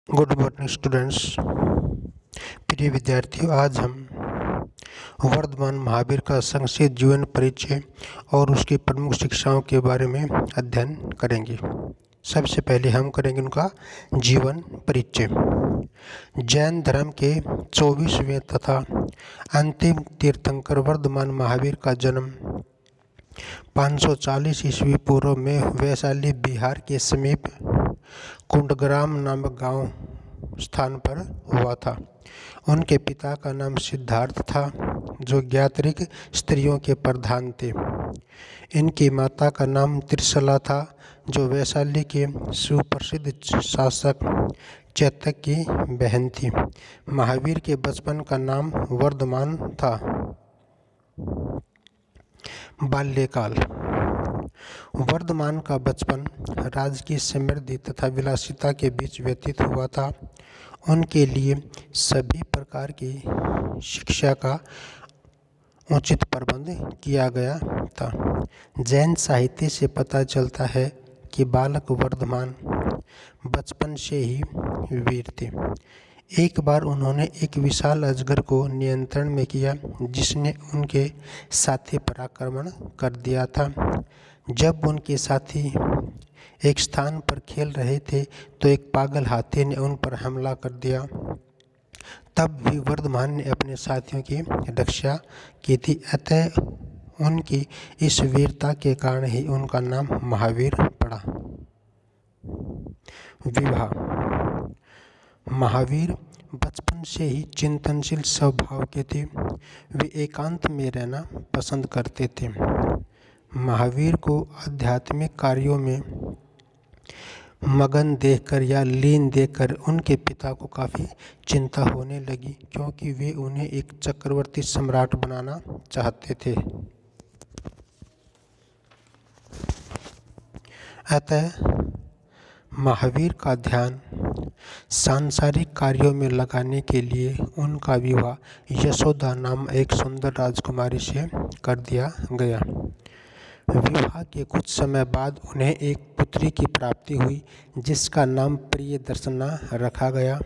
Good morning students. प्रिय विद्यार्थियों, आज हम वर्धमान महावीर का संक्षिप्त जीवन परिचय और उसकी प्रमुख शिक्षाओं के बारे में अध्ययन करेंगे। सबसे पहले हम करेंगे उनका जीवन परिचय। जैन धर्म के 24वें तथा अंतिम तीर्थंकर वर्धमान महावीर का जन्म 540 ईस्वी पूर्व में वैशाली बिहार के समीप कुंडग्राम नामक गांव स्थान पर हुआ था। उनके पिता का नाम सिद्धार्थ था, जो ज्ञात्रिक स्त्रियों के प्रधान थे। इनकी माता का नाम त्रिशला था, जो वैशाली के सुप्रसिद्ध शासक चैतक की बहन थी। महावीर के बचपन का नाम वर्धमान था। बाल्यकाल। वर्धमान का बचपन राजकीय समृद्धि तथा विलासिता के बीच व्यतीत हुआ था। उनके लिए सभी प्रकार की शिक्षा का उचित प्रबंध किया गया था। जैन साहित्य से पता चलता है कि बालक वर्धमान बचपन से ही वीर थे। एक बार उन्होंने एक विशाल अजगर को नियंत्रण में किया, जिसने उनके साथी पर आक्रमण कर दिया था। जब उनके साथी एक स्थान पर खेल रहे थे तो एक पागल हाथी ने उन पर हमला कर दिया। तब भी वर्धमान ने अपने साथियों की रक्षा की थी, अतः उनकी इस वीरता के कारण ही उनका नाम महावीर पड़ा। विवाह। महावीर बचपन से ही चिंतनशील स्वभाव के थे। वे एकांत में रहना पसंद करते थे। महावीर को आध्यात्मिक कार्यों में मगन देखकर या लीन देखकर उनके पिता को काफ़ी चिंता होने लगी, क्योंकि वे उन्हें एक चक्रवर्ती सम्राट बनाना चाहते थे। अतः महावीर का ध्यान सांसारिक कार्यों में लगाने के लिए उनका विवाह यशोदा नाम एक सुंदर राजकुमारी से कर दिया गया। विवाह के कुछ समय बाद उन्हें एक पुत्री की प्राप्ति हुई, जिसका नाम प्रियदर्शना रखा गया,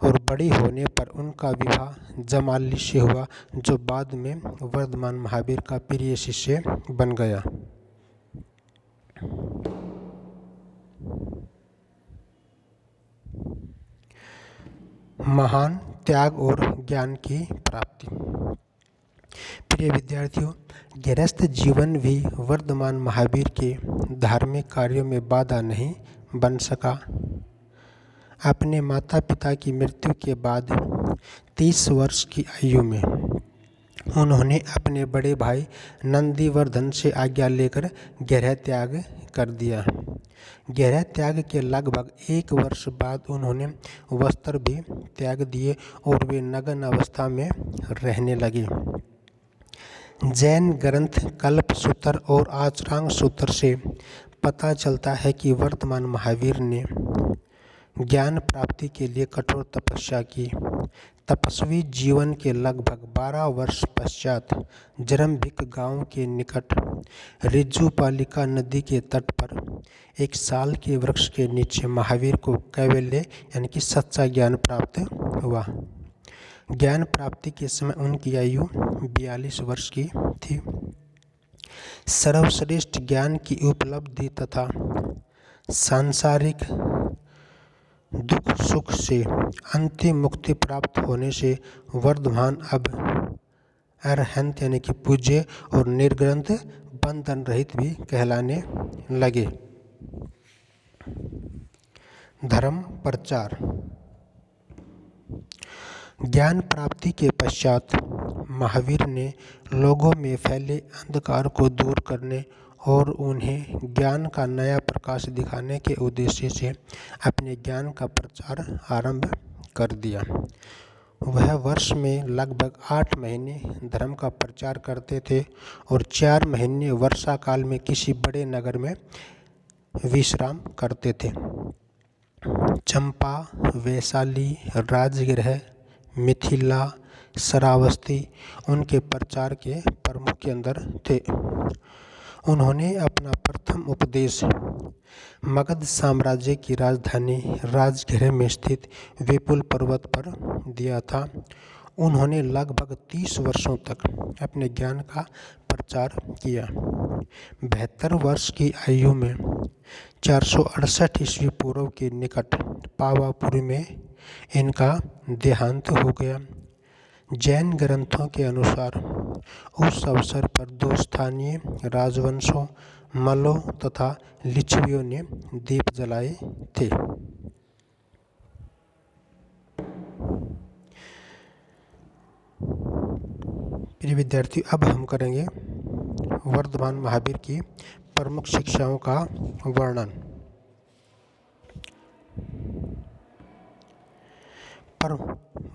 और बड़ी होने पर उनका विवाह जमाली से हुआ, जो बाद में वर्धमान महावीर का प्रिय शिष्य बन गया। महान त्याग और ज्ञान की प्राप्ति। प्रिय विद्यार्थियों, गृहस्थ जीवन भी वर्धमान महावीर के धार्मिक कार्यों में बाधा नहीं बन सका। अपने माता पिता की मृत्यु के बाद 30 वर्ष की आयु में उन्होंने अपने बड़े भाई नंदीवर्धन से आज्ञा लेकर गृह त्याग कर दिया। गृह त्याग के लगभग 1 वर्ष बाद उन्होंने वस्त्र भी त्याग दिए और वे नग्न अवस्था में रहने लगे। जैन ग्रंथ कल्पसूत्र और आचरांग सूत्र से पता चलता है कि वर्धमान महावीर ने ज्ञान प्राप्ति के लिए कठोर तपस्या की। तपस्वी जीवन के लगभग 12 वर्ष पश्चात जरम्भिक गांव के निकट ऋजुपालिका नदी के तट पर एक साल के वृक्ष के नीचे महावीर को कैवल्य यानी कि सच्चा ज्ञान प्राप्त हुआ। ज्ञान प्राप्ति के समय उनकी आयु 42 वर्ष की थी। सर्वश्रेष्ठ ज्ञान की उपलब्धि तथा सांसारिक दुख सुख से अंतिम मुक्ति प्राप्त होने से वर्धमान अब अरहंत यानी कि पूज्य और निर्ग्रंथ बंधन रहित भी कहलाने लगे। धर्म प्रचार। ज्ञान प्राप्ति के पश्चात महावीर ने लोगों में फैले अंधकार को दूर करने और उन्हें ज्ञान का नया प्रकाश दिखाने के उद्देश्य से अपने ज्ञान का प्रचार आरंभ कर दिया। वह वर्ष में लगभग 8 महीने धर्म का प्रचार करते थे और 4 महीने वर्षा काल में किसी बड़े नगर में विश्राम करते थे। चंपा, वैशाली, राजगृह, मिथिला, श्रावस्ती उनके प्रचार के प्रमुख केंद्र थे। उन्होंने अपना प्रथम उपदेश मगध साम्राज्य की राजधानी राजगृह में स्थित विपुल पर्वत पर दिया था। उन्होंने लगभग 30 वर्षों तक अपने ज्ञान का प्रचार किया। 72 वर्ष की आयु में 468 ईस्वी पूर्व के निकट पावापुरी में इनका देहांत हो गया। जैन ग्रंथों के अनुसार उस अवसर पर 2 स्थानीय राजवंशों मल्लों तथा लिच्छवियों ने दीप जलाए थे। प्रिय विद्यार्थी, अब हम करेंगे वर्धमान महावीर की प्रमुख शिक्षाओं का वर्णन।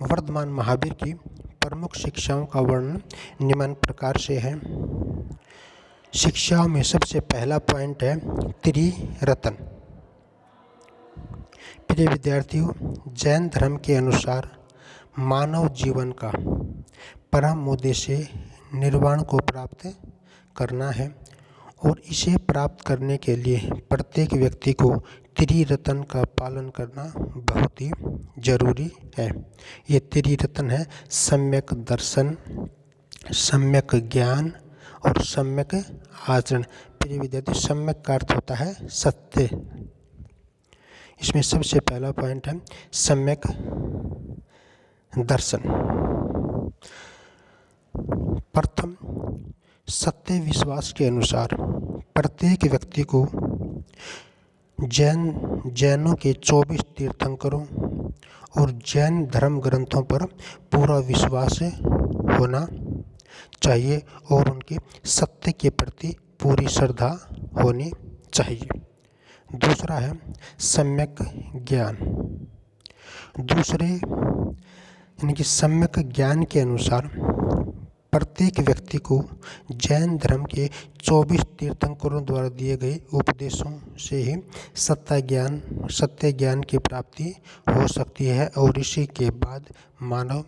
वर्धमान महावीर की प्रमुख शिक्षाओं का वर्णन निम्न प्रकार से है। शिक्षाओं में सबसे पहला पॉइंट है त्रिरत्न। प्रिय विद्यार्थियों, जैन धर्म के अनुसार मानव जीवन का परम उद्देश्य निर्वाण को प्राप्त करना है और इसे प्राप्त करने के लिए प्रत्येक व्यक्ति को त्रिरत्न का पालन करना बहुत ही जरूरी है। ये त्रिरत्न है सम्यक दर्शन, सम्यक ज्ञान और सम्यक आचरण। प्रिय विद्यार्थी, सम्यक का अर्थ होता है सत्य। इसमें सबसे पहला पॉइंट है सम्यक दर्शन। प्रथम, सत्य विश्वास के अनुसार प्रत्येक व्यक्ति को जैनों के 24 तीर्थंकरों और जैन धर्म ग्रंथों पर पूरा विश्वास होना चाहिए और उनके सत्य के प्रति पूरी श्रद्धा होनी चाहिए। दूसरा है सम्यक ज्ञान। दूसरे यानी कि सम्यक ज्ञान के अनुसार प्रत्येक व्यक्ति को जैन धर्म के 24 तीर्थंकरों द्वारा दिए गए उपदेशों से ही सत्य ज्ञान की प्राप्ति हो सकती है और इसी के बाद मानव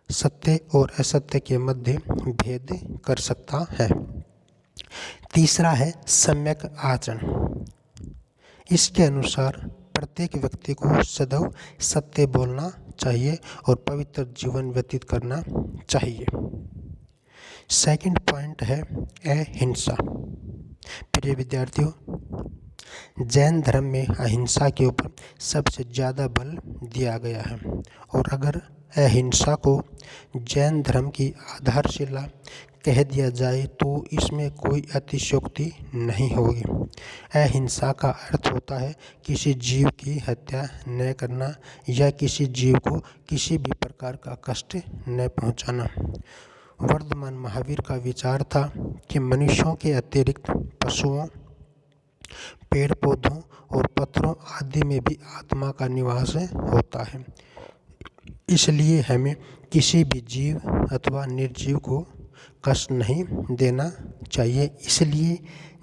सत्य और असत्य के मध्य भेद कर सकता है। तीसरा है सम्यक आचरण। इसके अनुसार प्रत्येक व्यक्ति को सदैव सत्य बोलना चाहिए और पवित्र जीवन व्यतीत करना चाहिए। सेकंड पॉइंट है अहिंसा। प्रिय विद्यार्थियों, जैन धर्म में अहिंसा के ऊपर सबसे ज़्यादा बल दिया गया है और अगर अहिंसा को जैन धर्म की आधारशिला कह दिया जाए तो इसमें कोई अतिशयोक्ति नहीं होगी। अहिंसा का अर्थ होता है किसी जीव की हत्या न करना या किसी जीव को किसी भी प्रकार का कष्ट न पहुंचाना। वर्धमान महावीर का विचार था कि मनुष्यों के अतिरिक्त पशुओं, पेड़ पौधों और पत्थरों आदि में भी आत्मा का निवास होता है। इसलिए हमें किसी भी जीव अथवा निर्जीव को कष्ट नहीं देना चाहिए। इसलिए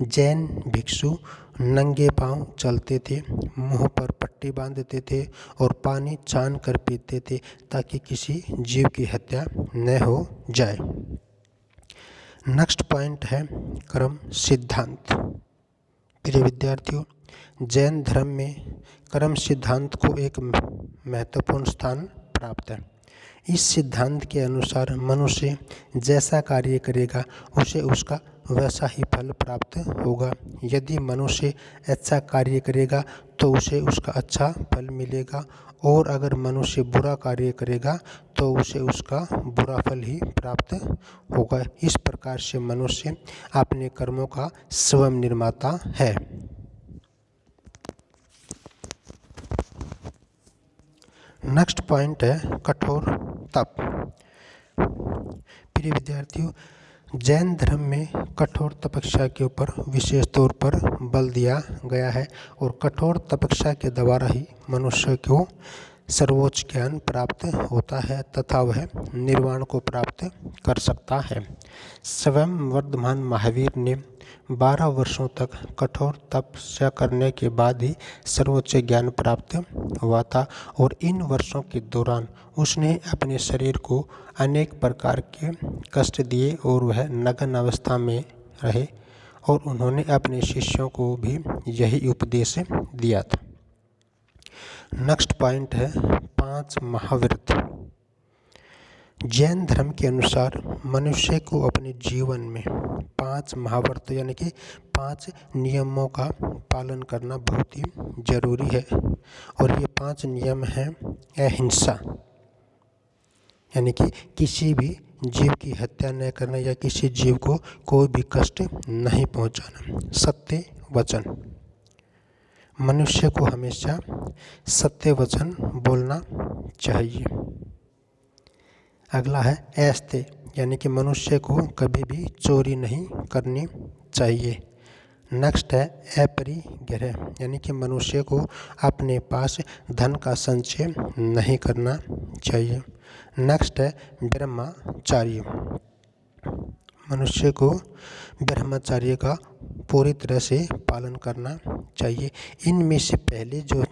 जैन भिक्षु नंगे पांव चलते थे, मुंह पर पट्टी बांधते थे और पानी छान कर पीते थे ताकि किसी जीव की हत्या न हो जाए। नेक्स्ट पॉइंट है कर्म सिद्धांत। प्रिय विद्यार्थियों, जैन धर्म में कर्म सिद्धांत को एक महत्वपूर्ण स्थान प्राप्त है। इस सिद्धांत के अनुसार मनुष्य जैसा कार्य करेगा उसे उसका वैसा ही फल प्राप्त होगा। यदि मनुष्य अच्छा कार्य करेगा तो उसे उसका अच्छा फल मिलेगा और अगर मनुष्य बुरा कार्य करेगा तो उसे उसका बुरा फल ही प्राप्त होगा। इस प्रकार से मनुष्य अपने कर्मों का स्वयं निर्माता है। नेक्स्ट पॉइंट है कठोर तप। प्रिय विद्यार्थियों, जैन धर्म में कठोर तपस्या के ऊपर विशेष तौर पर बल दिया गया है और कठोर तपस्या के द्वारा ही मनुष्य को सर्वोच्च ज्ञान प्राप्त होता है तथा वह निर्वाण को प्राप्त कर सकता है। स्वयं वर्धमान महावीर ने 12 वर्षों तक कठोर तपस्या करने के बाद ही सर्वोच्च ज्ञान प्राप्त हुआ था और इन वर्षों के दौरान उसने अपने शरीर को अनेक प्रकार के कष्ट दिए और वह नग्न अवस्था में रहे और उन्होंने अपने शिष्यों को भी यही उपदेश दिया था। नेक्स्ट पॉइंट है 5 महाव्रत। जैन धर्म के अनुसार मनुष्य को अपने जीवन में 5 महाव्रत यानी कि 5 नियमों का पालन करना बहुत ही जरूरी है। और ये 5 नियम हैं: अहिंसा यानी कि किसी भी जीव की हत्या न करना या किसी जीव को कोई भी कष्ट नहीं पहुंचाना। सत्य वचन, मनुष्य को हमेशा सत्य वचन बोलना चाहिए। अगला है ऐस्ते यानी कि मनुष्य को कभी भी चोरी नहीं करनी चाहिए। नेक्स्ट है अपरिग्रह यानी कि मनुष्य को अपने पास धन का संचय नहीं करना चाहिए। नेक्स्ट है ब्रह्मचर्य, मनुष्य को ब्रह्मचर्य का पूरी तरह से पालन करना चाहिए। इनमें से पहले जो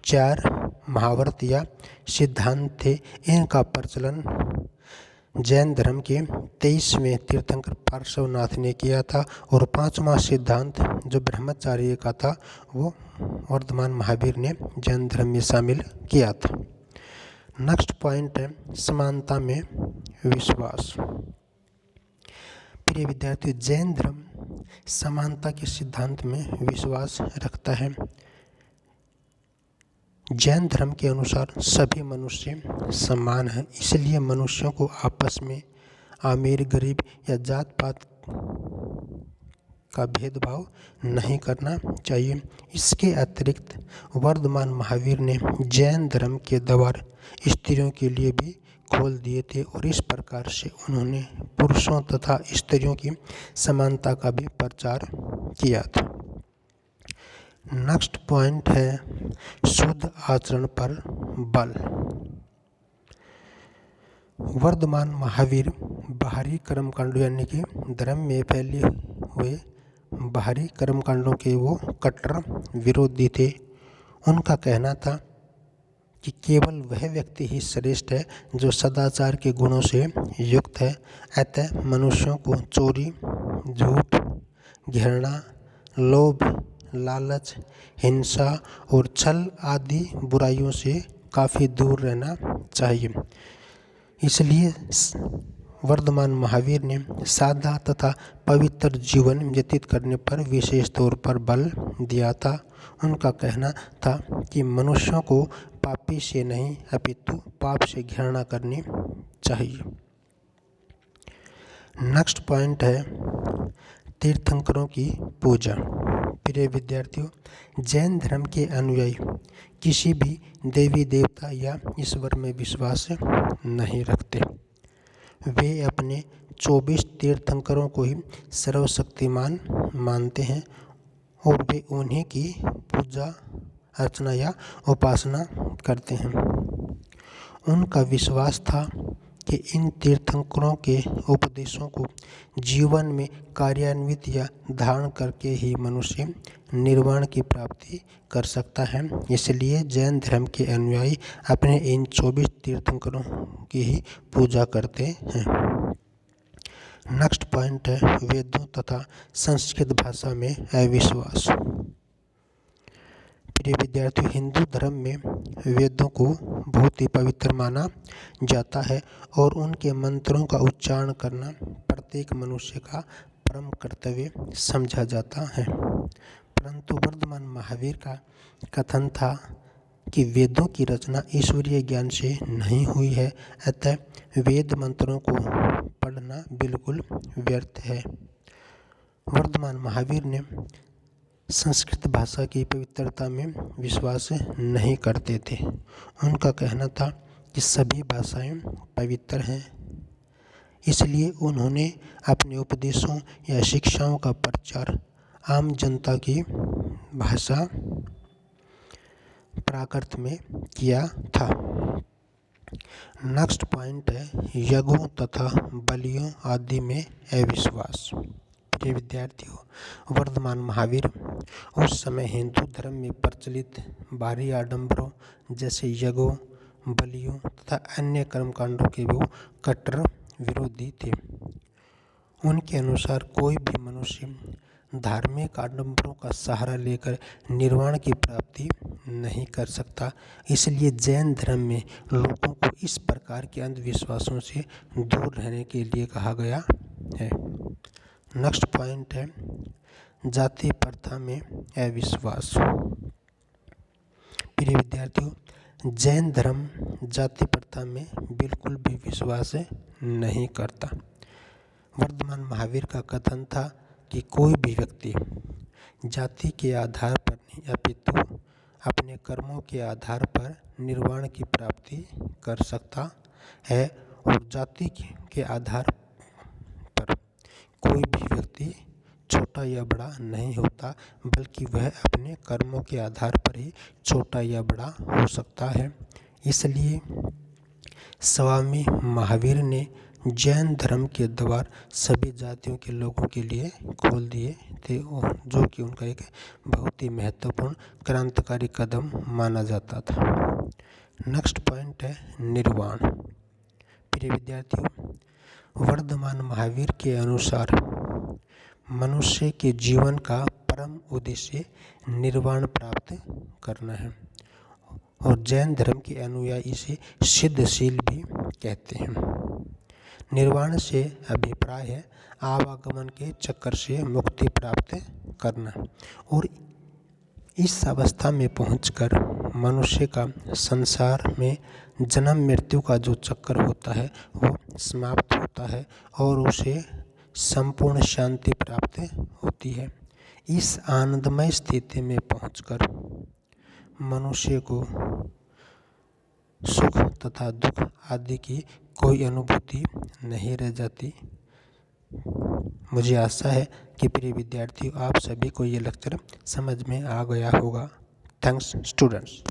4 महाव्रत या सिद्धांत थे, इनका प्रचलन जैन धर्म के 23वें तीर्थंकर पार्श्वनाथ ने किया था और 5वां सिद्धांत जो ब्रह्मचर्य का था वो वर्धमान महावीर ने जैन धर्म में शामिल किया था। नेक्स्ट पॉइंट है समानता में विश्वास। प्रिय विद्यार्थियों, जैन धर्म समानता के सिद्धांत में विश्वास रखता है। जैन धर्म के अनुसार सभी मनुष्य समान हैं, इसलिए मनुष्यों को आपस में अमीर गरीब या जात पात का भेदभाव नहीं करना चाहिए। इसके अतिरिक्त वर्धमान महावीर ने जैन धर्म के द्वार स्त्रियों के लिए भी खोल दिए थे और इस प्रकार से उन्होंने पुरुषों तथा स्त्रियों की समानता का भी प्रचार किया था। नेक्स्ट पॉइंट है शुद्ध आचरण पर बल। वर्धमान महावीर बाहरी कर्मकांडों यानी कि धर्म में फैले हुए बाहरी कर्मकांडों के वो कट्टर विरोधी थे। उनका कहना था कि केवल वह व्यक्ति ही श्रेष्ठ है जो सदाचार के गुणों से युक्त है। अतः मनुष्यों को चोरी, झूठ, घृणा, लोभ, लालच, हिंसा और छल आदि बुराइयों से काफ़ी दूर रहना चाहिए। इसलिए वर्धमान महावीर ने सादा तथा पवित्र जीवन व्यतीत करने पर विशेष तौर पर बल दिया था। उनका कहना था कि मनुष्यों को पापी से नहीं अपितु पाप से घृणा करनी चाहिए। नेक्स्ट पॉइंट है तीर्थंकरों की पूजा। प्रिय विद्यार्थियों, जैन धर्म के अनुयायी किसी भी देवी देवता या ईश्वर में विश्वास नहीं रखते। वे अपने 24 तीर्थंकरों को ही सर्वशक्तिमान मानते हैं और वे उन्हीं की पूजा अर्चना या उपासना करते हैं। उनका विश्वास था कि इन तीर्थंकरों के उपदेशों को जीवन में कार्यान्वित या धारण करके ही मनुष्य निर्वाण की प्राप्ति कर सकता है। इसलिए जैन धर्म के अनुयायी अपने इन 24 तीर्थंकरों की ही पूजा करते हैं। नेक्स्ट पॉइंट है वेदों तथा संस्कृत भाषा में अविश्वास। प्रिय विद्यार्थियों, हिंदू धर्म में वेदों को बहुत ही पवित्र माना जाता है और उनके मंत्रों का उच्चारण करना प्रत्येक मनुष्य का परम कर्तव्य समझा जाता है। परंतु वर्धमान महावीर का कथन था कि वेदों की रचना ईश्वरीय ज्ञान से नहीं हुई है, अतः वेद मंत्रों को पढ़ना बिल्कुल व्यर्थ है। वर्धमान महावीर ने संस्कृत भाषा की पवित्रता में विश्वास नहीं करते थे। उनका कहना था कि सभी भाषाएं पवित्र हैं, इसलिए उन्होंने अपने उपदेशों या शिक्षाओं का प्रचार आम जनता की भाषा प्राकृत में किया था। नेक्स्ट पॉइंट है यज्ञों तथा बलियों आदि में अविश्वास। प्रिय विद्यार्थियों, वर्धमान महावीर उस समय हिंदू धर्म में प्रचलित बाहरी आडंबरों जैसे यज्ञों, बलियों तथा अन्य कर्मकांडों के वो कट्टर विरोधी थे। उनके अनुसार कोई भी मनुष्य धार्मिक आडंबरों का सहारा लेकर निर्वाण की प्राप्ति नहीं कर सकता। इसलिए जैन धर्म में लोगों को इस प्रकार के अंधविश्वासों से दूर रहने के लिए कहा गया है। नेक्स्ट पॉइंट है जाति प्रथा में अविश्वास। प्रिय विद्यार्थियों, जैन धर्म जाति प्रथा में बिल्कुल भी विश्वास नहीं करता। वर्धमान महावीर का कथन था कि कोई भी व्यक्ति जाति के आधार पर नहीं अपितु अपने कर्मों के आधार पर निर्वाण की प्राप्ति कर सकता है, और जाति के आधार पर कोई भी व्यक्ति छोटा या बड़ा नहीं होता, बल्कि वह अपने कर्मों के आधार पर ही छोटा या बड़ा हो सकता है। इसलिए स्वामी महावीर ने जैन धर्म के द्वार सभी जातियों के लोगों के लिए खोल दिए थे, जो कि उनका एक बहुत ही महत्वपूर्ण क्रांतिकारी कदम माना जाता था। नेक्स्ट पॉइंट है निर्वाण। प्रिय विद्यार्थियों, वर्धमान महावीर के अनुसार मनुष्य के जीवन का परम उद्देश्य निर्वाण प्राप्त करना है, और जैन धर्म के अनुयायी इसे सिद्धशील भी कहते हैं। निर्वाण से अभिप्राय है आवागमन के चक्कर से मुक्ति प्राप्त करना, और इस अवस्था में पहुंचकर मनुष्य का संसार में जन्म मृत्यु का जो चक्कर होता है वो समाप्त होता है और उसे संपूर्ण शांति प्राप्त होती है। इस आनंदमय स्थिति में पहुंचकर मनुष्य को सुख तथा दुख आदि की कोई अनुभूति नहीं रह जाती। मुझे आशा है कि प्रिय विद्यार्थियों, आप सभी को ये लेक्चर समझ में आ गया होगा। Thanks students.